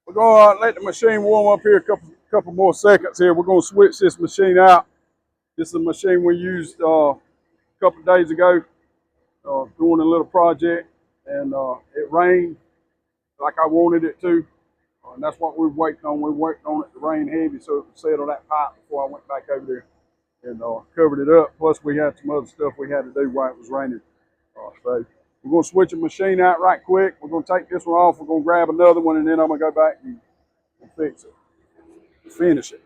We're going to let the machine warm up here a couple more seconds here. We're going to switch this machine out. This is a machine we used a couple of days ago doing a little project, and it rained like I wanted it to. And that's what we were waiting on. We were waiting on it to rain heavy so it would settle that pipe before I went back over there and covered it up. Plus, we had some other stuff we had to do while it was raining. So we're going to switch the machine out right quick. We're going to take this one off. We're going to grab another one, and then I'm going to go back and fix it, finish it.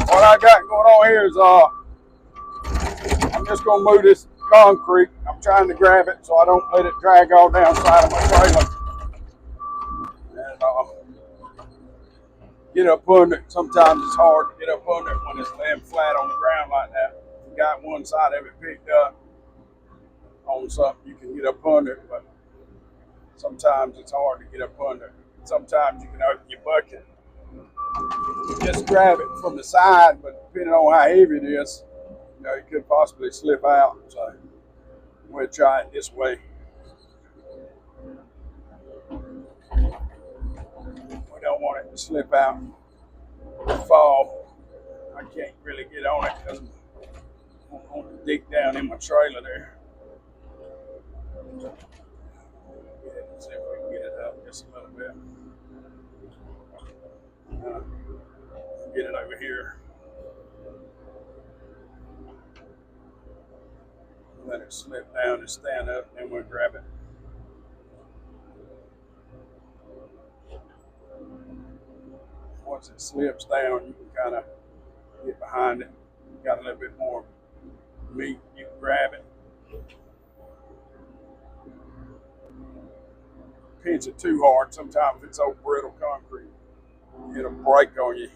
What I got going on here is I'm just gonna move this concrete. I'm trying to grab it so I don't let it drag all down the side of my trailer and get up under it. Sometimes it's hard to get up under it when it's laying flat on the ground like that. If you got one side of it picked up on something, you can get up under it, but sometimes it's hard to get up under it. Sometimes you can open your bucket, just grab it from the side, but depending on how heavy it is, it could possibly slip out. So we'll try it this way. We don't want it to slip out and fall. I can't really get on it because I want to dig down in my trailer there. See if we can get it up just a little bit. Get it over here. it slip down and stand up, and then we'll grab it. Once it slips down, you can kind of get behind it. Got a little bit more meat, you can grab it. Pinch it too hard, sometimes it's old brittle concrete, it'll break on you.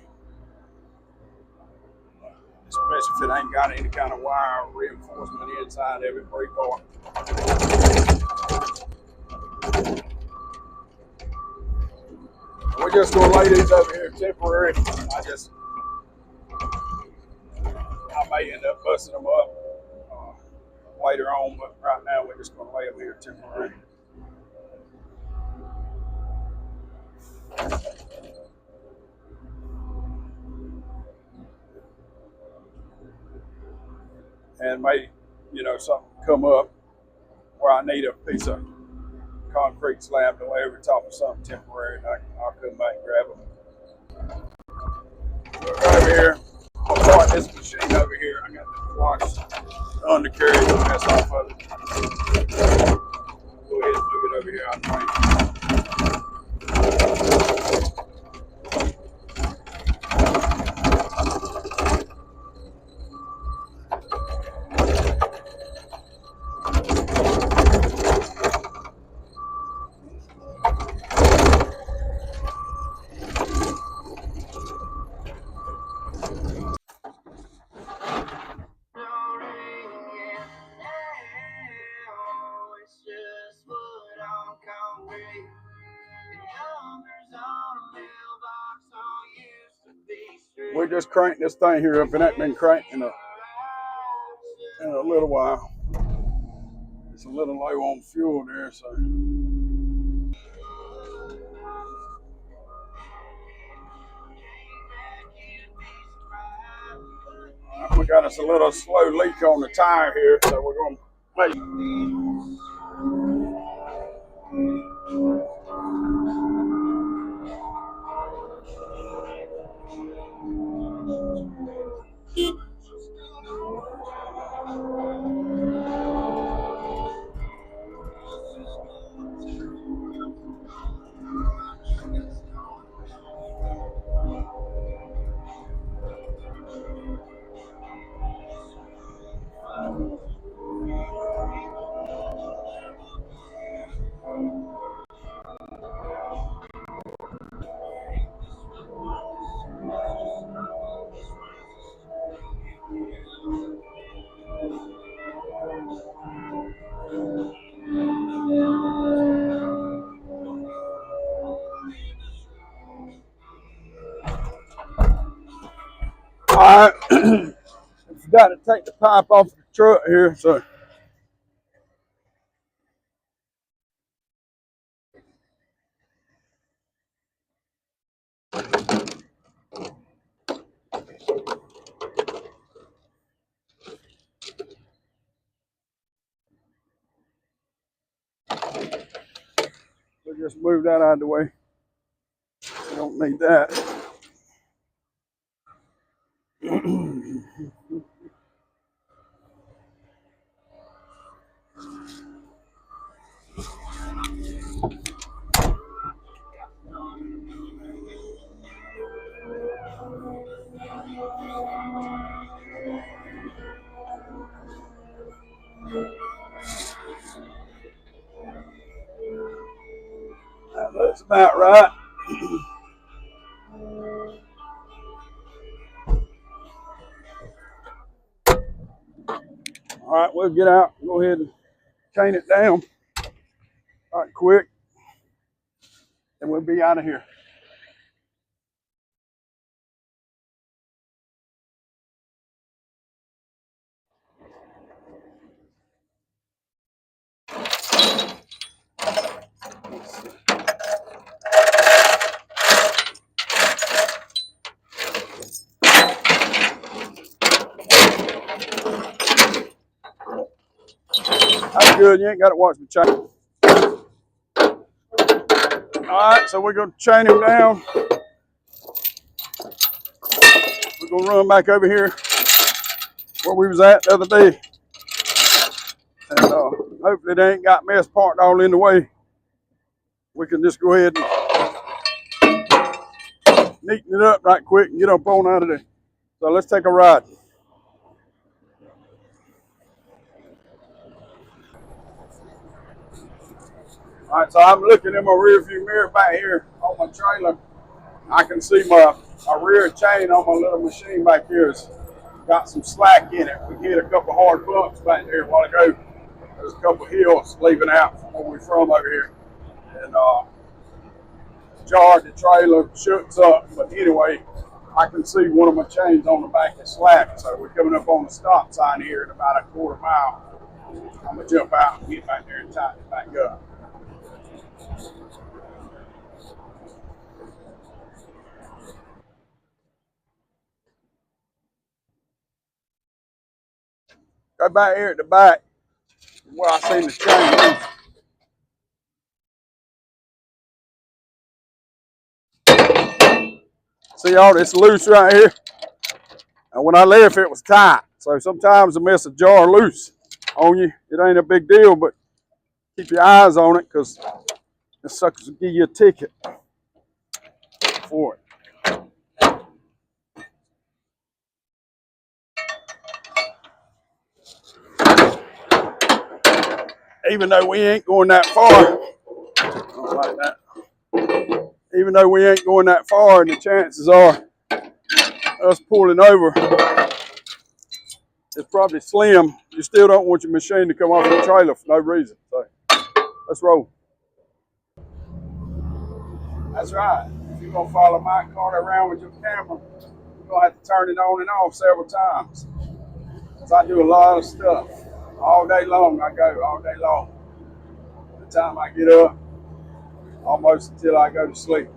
Especially if it ain't got any kind of wire or reinforcement inside of it, break apart. We're just gonna lay these over here temporary. I may end up busting them up later on, but right now we're just gonna lay them here temporary. And may, something come up where I need a piece of concrete slab to lay over top of something temporary, and I'll come back and grab them. Look over here. I'll start this machine over here. I got to wash the undercarriage and mess off of it. Go ahead and move it over here out the way. We just cranked this thing here up, and that's been cranked in a little while. It's a little low on fuel there, so. We got us a little slow leak on the tire here, so we're going to make. All right, got to take the pipe off the truck here, so. We'll just move that out of the way. We don't need that. That looks about right. All right, we'll get out. Go ahead and chain it down. All right, quick. And we'll be out of here. That's good. You ain't got to watch the chain. All right, so we're going to chain him down. We're going to run back over here where we was at the other day. And hopefully they ain't got mess parked all in the way. We can just go ahead and neaten it up right quick and get up on out of there. So let's take a ride. All right, so I'm looking in my rear view mirror back here on my trailer. I can see my rear chain on my little machine back here has got some slack in it. We hit a couple hard bumps back there a while ago. There's a couple hills leaving out from where we're from over here. And jarred the trailer, shoots up. But anyway, I can see one of my chains on the back is slack. So we're coming up on the stop sign here in about a quarter mile. I'm going to jump out and get back there and tighten it back up. Go back here at the back where I seen the chain loose. See all this loose right here? And when I left, it was tight. So sometimes a mess of jar loose on you. It ain't a big deal, but keep your eyes on it because the suckers will give you a ticket for it. Even though we ain't going that far, I don't like that. Even though we ain't going that far, and the chances are us pulling over is probably slim, you still don't want your machine to come off the trailer for no reason. So let's roll. That's right. If you're gonna follow Mike Carter around with your camera, you're gonna have to turn it on and off several times. Cause I do a lot of stuff all day long. I go all day long. By the time I get up, almost until I go to sleep.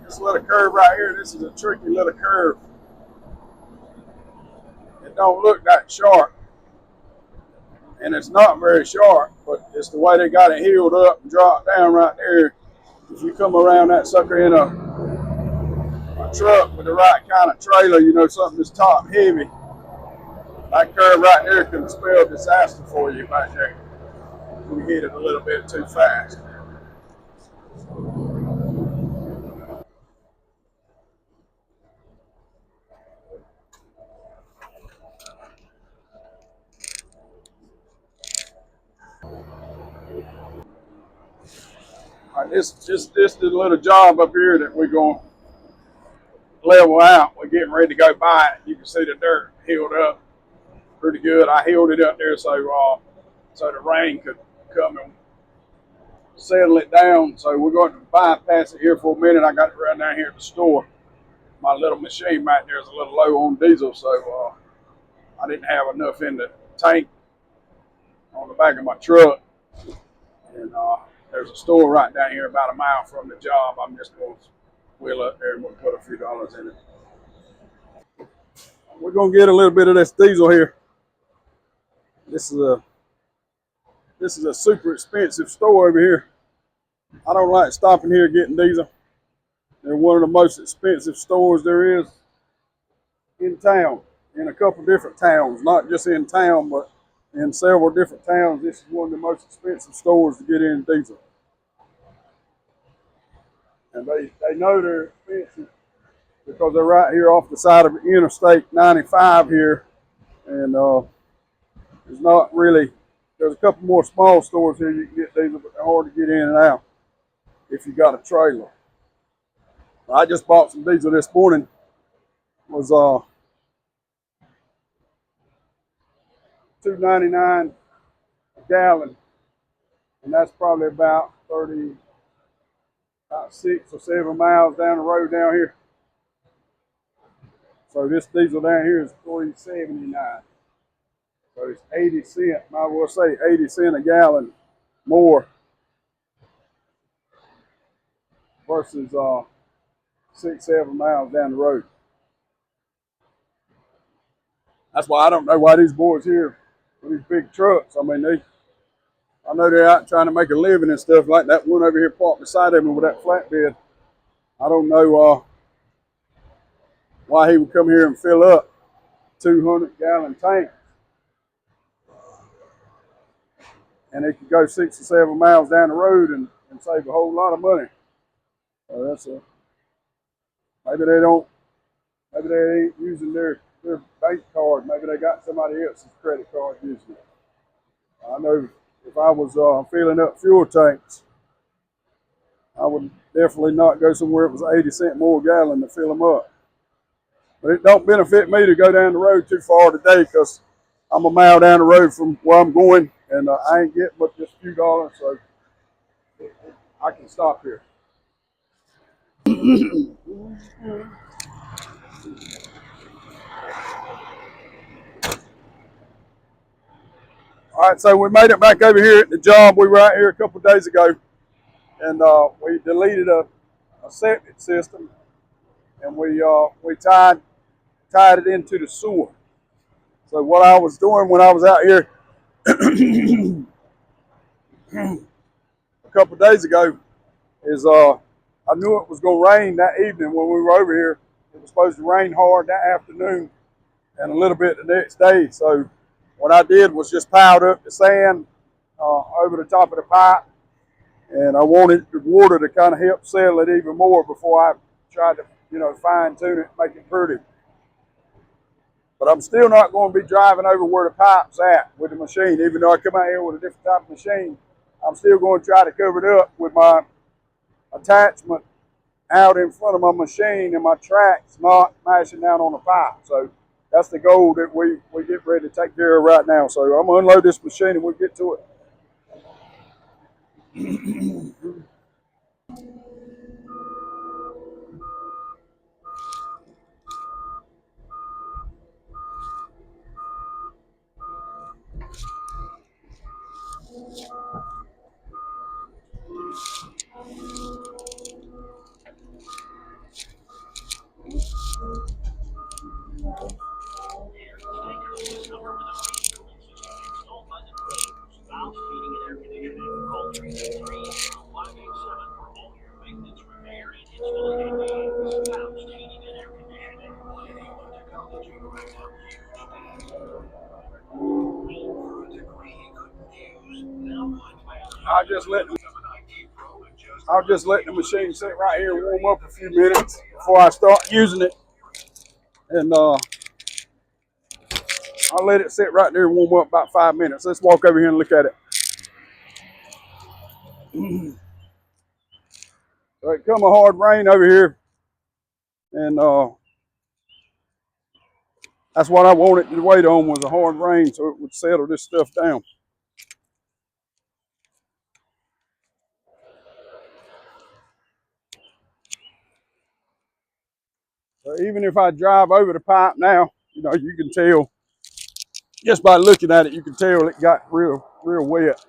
This little curve right here, this is a tricky little curve. It don't look that sharp, and it's not very sharp, but it's the way they got it healed up and dropped down right there. If you come around that sucker in a truck with the right kind of trailer, you know, something that's top heavy, that curve right there can spell disaster for you back there. We hit it a little bit too fast. All right, this little job up here that we're going to level out. We're getting ready to go by it. You can see the dirt healed up pretty good. I healed it up there so the rain could come and settle it down. So we're going to bypass it here for a minute. I got it right down here at the store. My little machine back there is a little low on diesel, so I didn't have enough in the tank on the back of my truck. And there's a store right down here about a mile from the job. I'm just going to wheel up there and we'll put a few dollars in it. We're going to get a little bit of this diesel here. This is a super expensive store over here. I don't like stopping here getting diesel. They're one of the most expensive stores there is in town, in a couple different towns, not just in town, but in several different towns. This is one of the most expensive stores to get in diesel. And they know they're expensive because they're right here off the side of Interstate 95 here. And there's not really, there's a couple more small stores here you can get diesel, but they're hard to get in and out if you got a trailer. I just bought some diesel this morning. It was $2.99 a gallon, and that's probably about 6 or 7 miles down the road down here. So this diesel down here is $3.79. So it's 80 cents, might well say 80 cents a gallon more versus 6, 7 miles down the road. That's why I don't know why these boys here with these big trucks. I mean, I know they're out trying to make a living and stuff like that. One over here parked beside of me with that flatbed. I don't know why he would come here and fill up 200-gallon tanks, and they could go 6 or 7 miles down the road and save a whole lot of money. So maybe they don't. Maybe they ain't using their bank card. Maybe they got somebody else's credit card using it. I know if I was filling up fuel tanks, I would definitely not go somewhere it was 80 cents more a gallon to fill them up. But it don't benefit me to go down the road too far today because I'm a mile down the road from where I'm going, and I ain't getting but just a few dollars, so I can stop here. All right, so we made it back over here at the job. We were out here a couple of days ago, and we deleted a septic system, and we tied it into the sewer. So what I was doing when I was out here a couple of days ago is I knew it was going to rain that evening when we were over here. It was supposed to rain hard that afternoon and a little bit the next day. So what I did was just piled up the sand over the top of the pipe, and I wanted the water to kind of help settle it even more before I tried to, fine tune it, make it pretty. But I'm still not going to be driving over where the pipe's at with the machine. Even though I come out here with a different type of machine, I'm still going to try to cover it up with my attachment out in front of my machine and my tracks not mashing down on the pipe. So that's the goal that we get ready to take care of right now. So I'm going to unload this machine and we'll get to it. I'll just let the machine sit right here and warm up a few minutes before I start using it. And I'll let it sit right there and warm up about 5 minutes. Let's walk over here and look at it. So it come a hard rain over here, and that's what I wanted to wait on was a hard rain so it would settle this stuff down. So even if I drive over the pipe now, you can tell just by looking at it, you can tell it got real wet.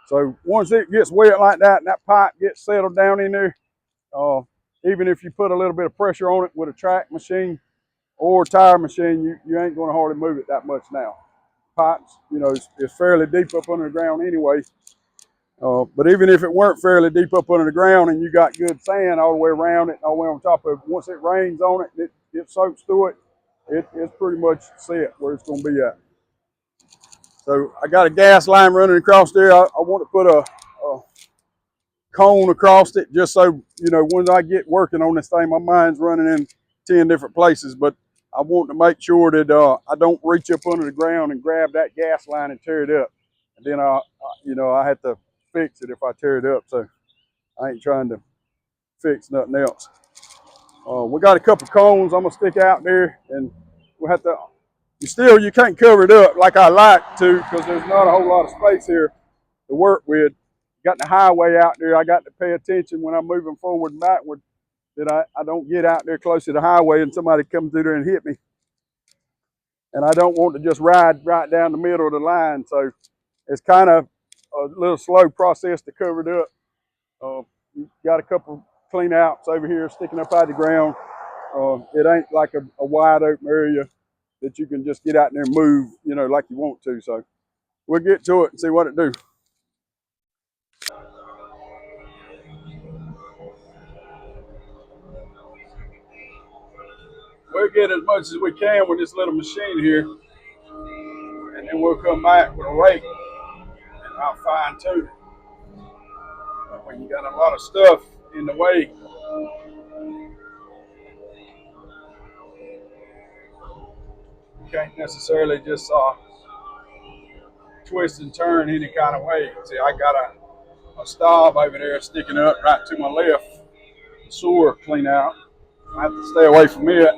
So once it gets wet like that and that pipe gets settled down in there, even if you put a little bit of pressure on it with a track machine or tire machine, you ain't going to hardly move it that much now. Pipes, is fairly deep up under the ground anyway. But even if it weren't fairly deep up under the ground and you got good sand all the way around it and all the way on top of it, once it rains on it, it soaks through it, it's pretty much set where it's going to be at. So I got a gas line running across there. I want to put a cone across it just so, when I get working on this thing, my mind's running in 10 different places. But I want to make sure that I don't reach up under the ground and grab that gas line and tear it up. And then I have to fix it if I tear it up. So I ain't trying to fix nothing else. We got a couple cones I'm gonna stick out there, and we'll have to. You can't cover it up like I like to because there's not a whole lot of space here to work with. Got the highway out there. I got to pay attention when I'm moving forward and backward that I don't get out there close to the highway and somebody comes through there and hit me. and I don't want to just ride right down the middle of the line. So it's kind of a little slow process to cover it up. Got a couple clean outs over here sticking up out of the ground. It ain't like a wide open area that you can just get out there and move, like you want to. So we'll get to it and see what it do. We'll get as much as we can with this little machine here, and then we'll come back with a rake and I'll fine tune it. But when you got a lot of stuff in the way, you can't necessarily just twist and turn any kind of way. See, I got a stop over there sticking up right to my left, the sewer clean out. I have to stay away from it,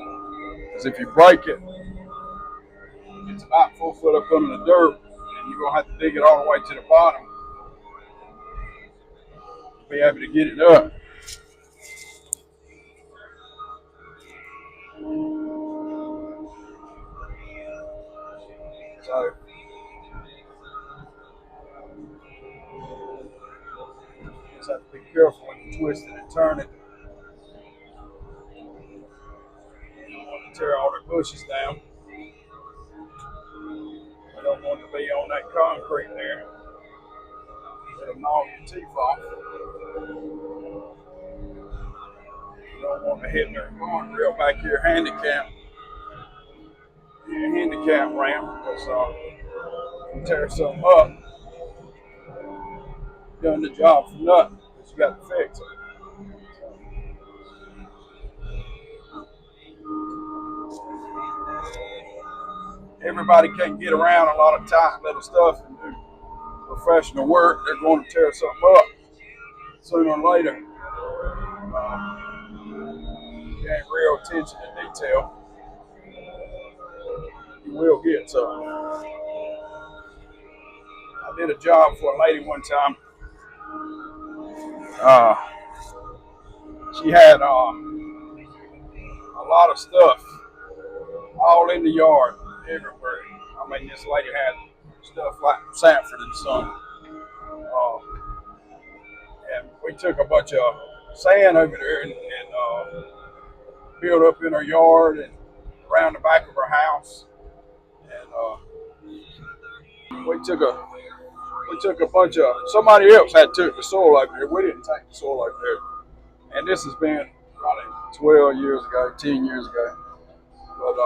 because if you break it, it's about 4 foot up under the dirt, and you're going to have to dig it all the way to the bottom to be able to get it up. So you just have to be careful when you twist it and turn it. You don't want to tear all the bushes down. You don't want to be on that concrete there. It'll gnaw your teeth off. You don't want to hit their guardrail back here handicap ramp, because you tear something up, done the job for nothing, because you got to fix it. Everybody can't get around a lot of tight little stuff and do professional work. They're going to tear something up sooner or later. You ain't real attention to detail, you will get something. I did a job for a lady one time. Uh, she had a lot of stuff all in the yard, everywhere. I mean, this lady had stuff like Sanford and Son. Uh, and we took a bunch of sand over there and built up in her yard and around the back of her house. And we took a bunch of, somebody else had took the soil over there. We didn't take the soil over there. And this has been probably 12 years ago, 10 years ago. But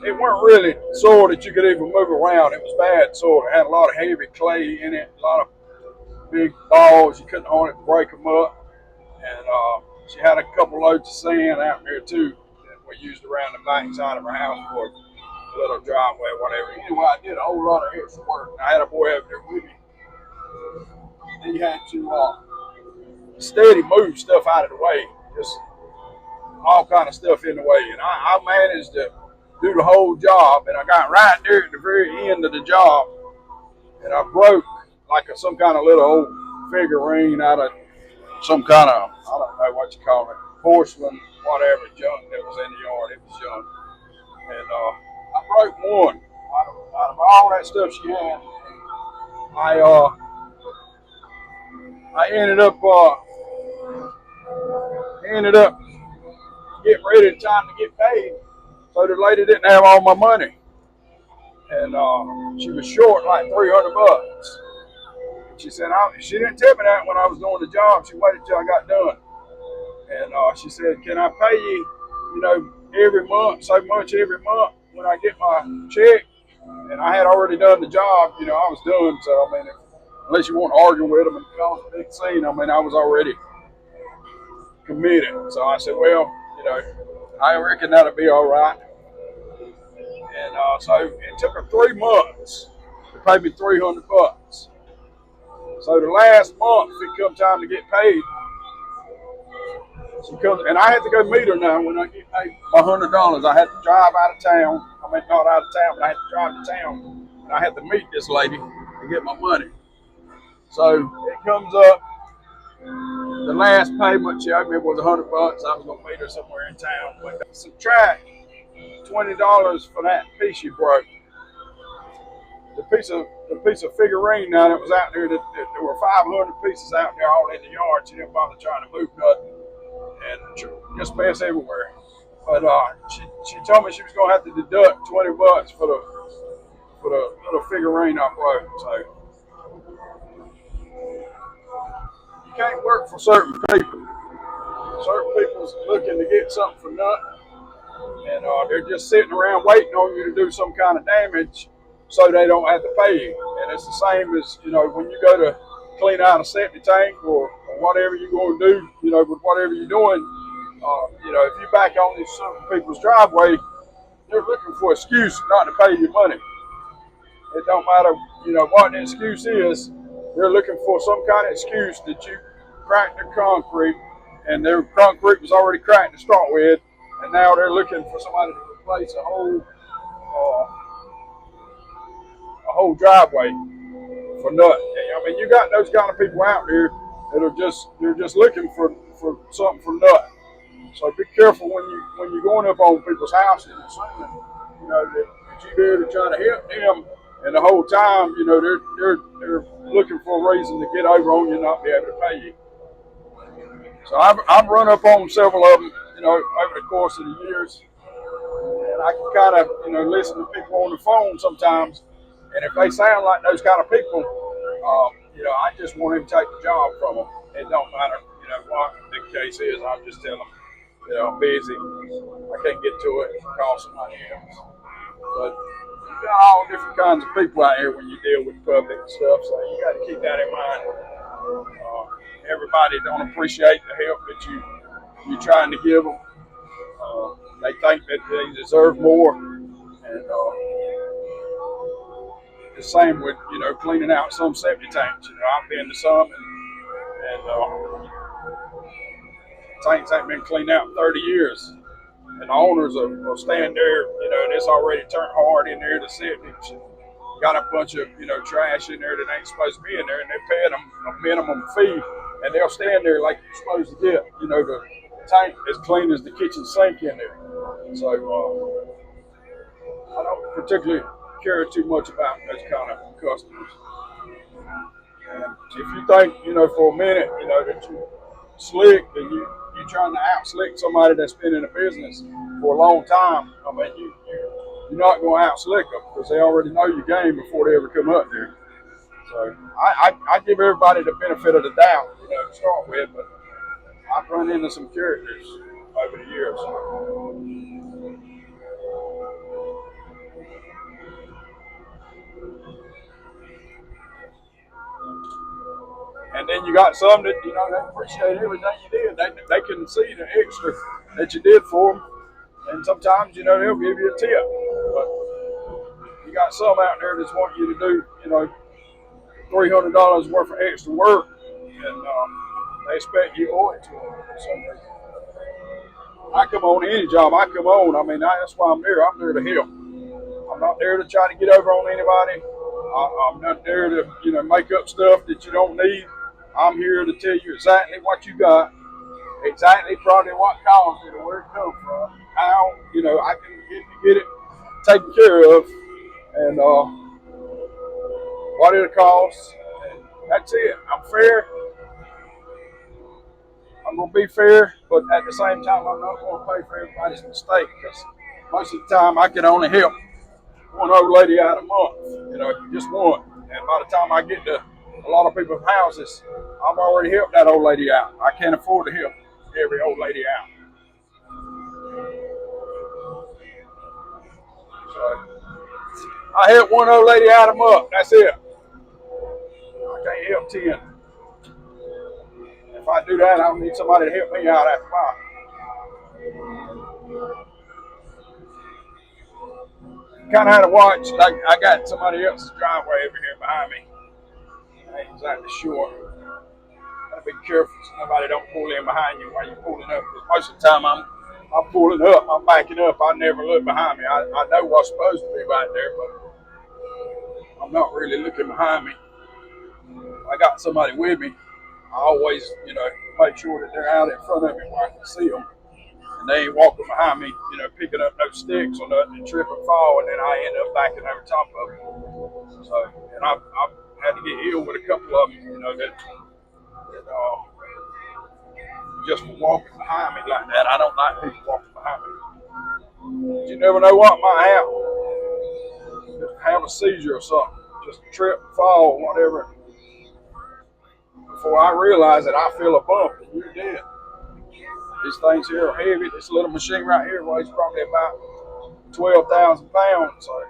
it weren't really soil that you could even move around. It was bad soil. It had a lot of heavy clay in it, a lot of big balls. You couldn't hardly break them up. And she had a couple loads of sand out there too that we used around the back side of her house for a little driveway or whatever. Anyway, I did a whole lot of extra work. I had a boy over there with me. He had to steady move stuff out of the way, just all kind of stuff in the way. And I managed to do the whole job, and I got right there at the very end of the job, and I broke like some kind of little old figurine out of some kind of, I don't know what you call it, porcelain, whatever, junk that was in the yard. It was junk. And I broke one out of all that stuff she had. I ended up getting ready in time to get paid. So the lady didn't have all my money. And she was short like $300. She said, she didn't tell me that when I was doing the job. She waited till I got done. And she said, can I pay you, every month, so much every month when I get my check? And I had already done the job, I was done. So, I mean, unless you want to argue with them and cause a big scene, I mean, I was already committed. So I said, well, I reckon that'll be all right. And so it took her 3 months to pay me $300. So the last month, it come time to get paid. She comes, and I had to go meet her now when I get paid $100. I had to drive out of town. I mean, not out of town, but I had to drive to town. And I had to meet this lady to get my money. So it comes up the last payment she owed me was $100. I was gonna meet her somewhere in town. But subtract $20 for that piece she broke. The piece of figurine now that was out there, that there were 500 pieces out there all in the yard. She didn't bother trying to move nothing, and just mess everywhere. But she told me she was gonna have to deduct $20 for the little figurine I broke. So you can't work for certain people. Certain people's looking to get something for nothing, and they're just sitting around waiting on you to do some kind of damage so they don't have to pay you. And it's the same as, when you go to clean out a septic tank or whatever you're going to do, with whatever you're doing, if you back on these certain people's driveway, they're looking for an excuse not to pay you money. It don't matter, what the excuse is. They're looking for some kind of excuse that you cracked the concrete, and their concrete was already cracked to start with, and now they're looking for somebody to replace a whole driveway for nothing. I mean, you got those kind of people out there that they're just looking for something for nothing. So be careful when you're going up on people's houses and assuming, that you're there to try to help them, and the whole time, they're looking for a reason to get over on you and not be able to pay you. So I've run up on several of them, over the course of the years, and I can kind of, listen to people on the phone sometimes, and if they sound like those kind of people, I just want them to take the job from them. It don't matter, what the case is. I'll just tell them, I'm busy, I can't get to it, call somebody else. But you got all different kinds of people out here when you deal with public and stuff, so you got to keep that in mind. Everybody don't appreciate the help that you're trying to give them. They think that they deserve more, and the same with cleaning out some septic tanks. I've been to some, and tanks ain't been cleaned out in 30 years, and the owners will stand there, and it's already turned hard in there. The septic got a bunch of trash in there that ain't supposed to be in there, and they're paying them a minimum fee, and they'll stand there like you're supposed to get the tank as clean as the kitchen sink in there. So I don't particularly care too much about those kind of customers. And if you think for a minute that you're slick and you're trying to out slick somebody that's been in the business for a long time, I mean you're not going to out slick them because they already know your game before they ever come up there. So I give everybody the benefit of the doubt, to start with, but I've run into some characters over the years. And then you got some that they appreciate everything you did. They can see the extra that you did for them, and sometimes they'll give you a tip. But you got some out there that's want you to do $300 worth of extra work, and they expect you owe it to them. So I come on any job I come on. I mean, that's why I'm there. I'm there to help. I'm not there to try to get over on anybody. I'm not there to make up stuff that you don't need. I'm here to tell you exactly what you got, exactly probably what caused it, or where it come from, how I can get it taken care of, and what it'll cost. And that's it. I'm fair. I'm gonna be fair, but at the same time, I'm not gonna pay for everybody's mistake, because most of the time I can only help one old lady out a month, just one. And by the time I get to a lot of people's houses, I've already helped that old lady out. I can't afford to help every old lady out. So I help one old lady out a month. That's it. I can't help 10. If I do that, I'll need somebody to help me out after a while. Kind of had to watch. I got somebody else's driveway over here behind me. I ain't exactly sure. Gotta be careful so nobody don't pull in behind you while you're pulling up. Because most of the time I'm pulling up, I'm backing up. I never look behind me. I know what's supposed to be right there, but I'm not really looking behind me. I got somebody with me. I always, make sure that they're out in front of me where I can see them. And they ain't walking behind me, picking up no sticks or nothing and trip and fall, and then I end up backing over top of it. So, and I've had to get ill with a couple of them, that just for walking behind me like that. I don't like people walking behind me. You never know what might happen. Just have a seizure or something. Just trip, fall, whatever. Before I realize it, I feel a bump and you're dead. These things here are heavy. This little machine right here weighs probably about 12,000 pounds. So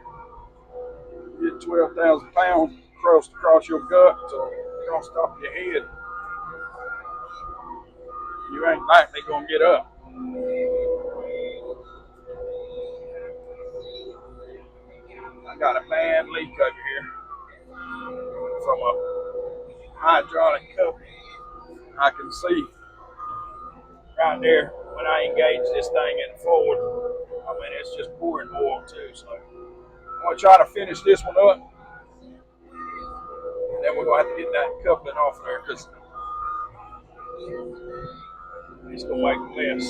you get 12,000 pounds across your gut, across the top of your head. You ain't likely gonna get up. I got a bad leak over here from a hydraulic cup. I can see right there when I engage this thing in forward. I mean, it's just pouring oil too. So I'm gonna try to finish this one up, and then we're gonna have to get that coupling off there because it's gonna make a mess.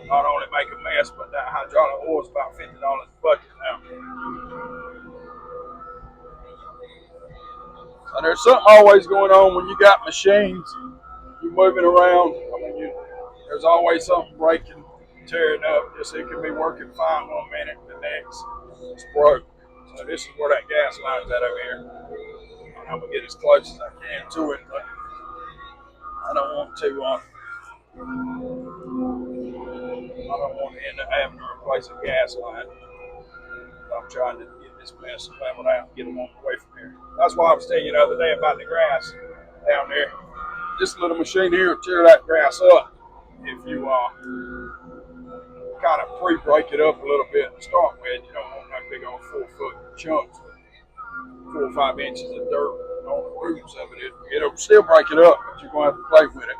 Not only make a mess, but that hydraulic oil is about $50 a bucket now. So there's something always going on when you got machines. You're moving around. I mean, there's always something breaking, tearing up. Just it can be working fine one minute, the next it's broke. So this is where that gas line's at over here. I'm gonna get as close as I can to it, but I don't want to. I don't want to end up having to replace a gas line. I'm trying to get this mess leveled out and get them on the way from here. That's why I was telling you the other day about the grass down there. This little machine here will tear that grass up if you kind of pre-break it up a little bit to start with. You don't want that big old 4-foot chunks, 4 or 5 inches of dirt on the roots of it. It'll still break it up, but you're going to have to play with it.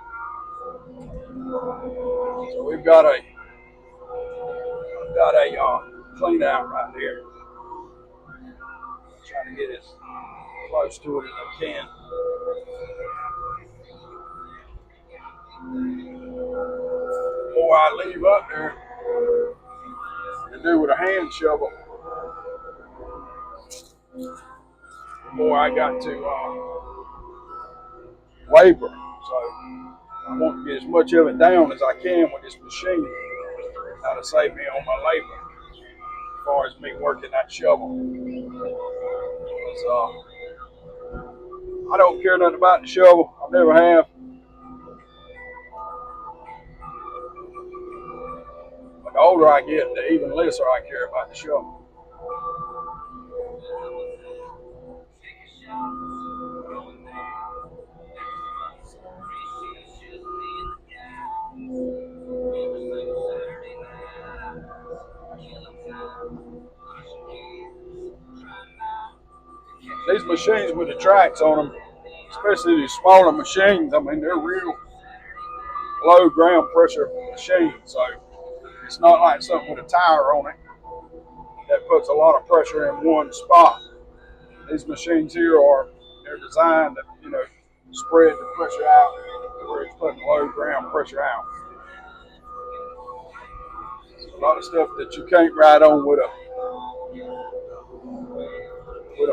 So we've got a clean out right there. Trying to get as close to it as I can. The more I leave up there and do with a hand shovel, the more I got to labor. So I want to get as much of it down as I can with this machine. That'll save me on my labor as far as me working that shovel. So I don't care nothing about the shovel. I never have. But the older I get, the even less I care about the shovel. These machines with the tracks on them, especially these smaller machines, I mean, they're real low ground pressure machines. So it's not like something with a tire on it that puts a lot of pressure in one spot. These machines here they're designed to, spread the pressure out where it's putting low ground pressure out. A lot of stuff that you can't ride on with a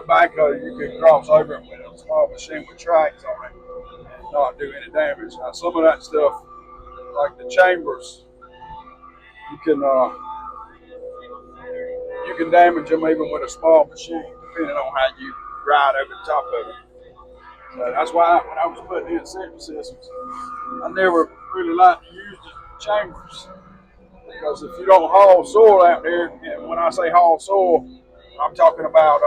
backhoe, you can cross over it with a small machine with tracks on it and not do any damage. Now, some of that stuff, like the chambers, you can damage them even with a small machine, depending on how you ride over the top of it. So that's why when I was putting in septic systems, I never really liked to use the chambers. Because if you don't haul soil out there, and when I say haul soil, I'm talking about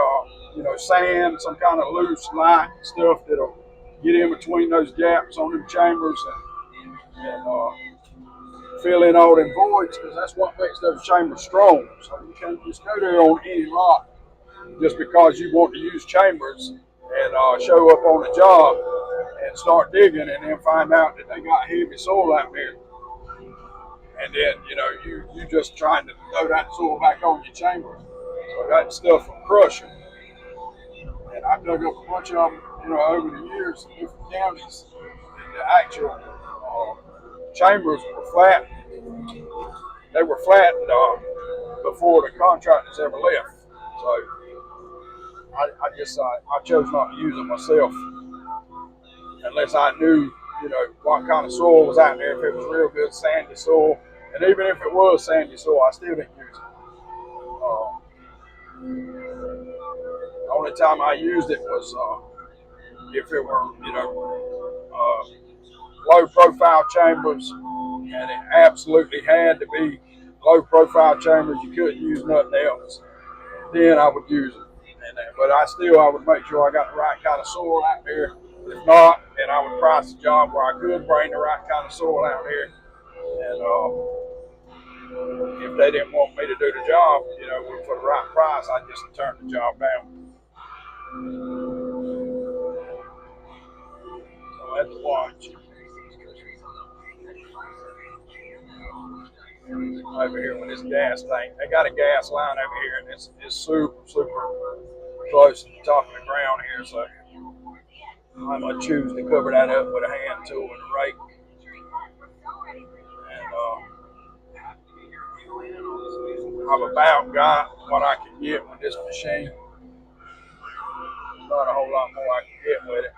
sand, some kind of loose, light stuff that'll get in between those gaps on them chambers and fill in all them voids, because that's what makes those chambers strong. So you can't just go there on any rock just because you want to use chambers and show up on the job and start digging and then find out that they got heavy soil out there. And then, you just trying to throw that soil back on your chamber. So that stuff will crush them. And I've dug up a bunch of them, over the years in different counties. the actual chambers were flat. They were flattened before the contractors ever left. So I chose not to use them myself unless I knew, what kind of soil was out there. If it was real good sandy soil, and even if it was sandy soil, I still didn't use it. The only time I used it was if it were, low profile chambers, and it absolutely had to be low profile chambers. You couldn't use nothing else. Then I would use it. But I would make sure I got the right kind of soil out there. If not, then I would price the job where I could bring the right kind of soil out there. And if they didn't want me to do the job, for the right price, I just turned the job down. So I had to watch. Over here with this gas tank, they got a gas line over here, and it's super, super close to the top of the ground here. So I'm gonna choose to cover that up with a hand tool and a rake. And I've about got what I can get with this machine. Not a whole lot more I can get with it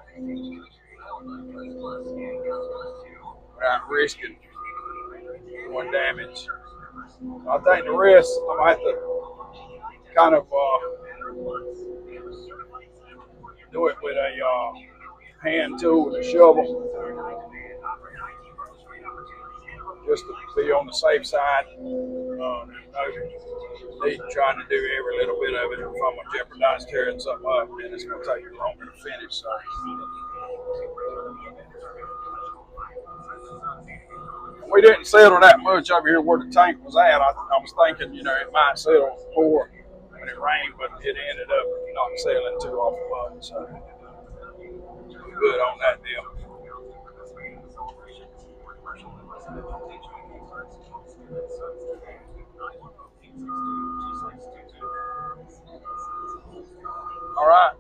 without risking doing damage. I think the rest I'm gonna have to kind of do it with a hand tool and a shovel, just to be on the safe side. Trying to do every little bit of it. If I'm gonna jeopardize tearing something up, then it's gonna take longer to finish. So we didn't settle that much over here where the tank was at. I was thinking, it might settle more when it rained, but it ended up not settling too awful much. So good on that deal. All right,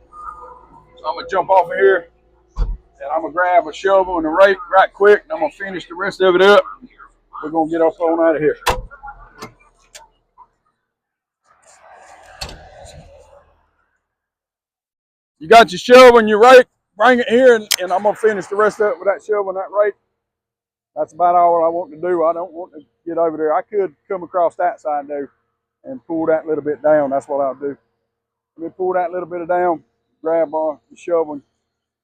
so I'm gonna jump off of here, and I'm gonna grab a shovel and a rake right quick, and I'm gonna finish the rest of it up. We're gonna get off on out of here. You got your shovel and your rake. Bring it here, and I'm gonna finish the rest of it with that shovel and that rake. That's about all I want to do. I don't want to get over there. I could come across that side though and pull that little bit down. That's what I'll do. Let me pull that little bit of down, grab the shovel,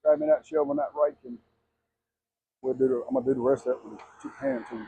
grab me that shovel and that rake, and I'm gonna do the rest of it with the hand tools.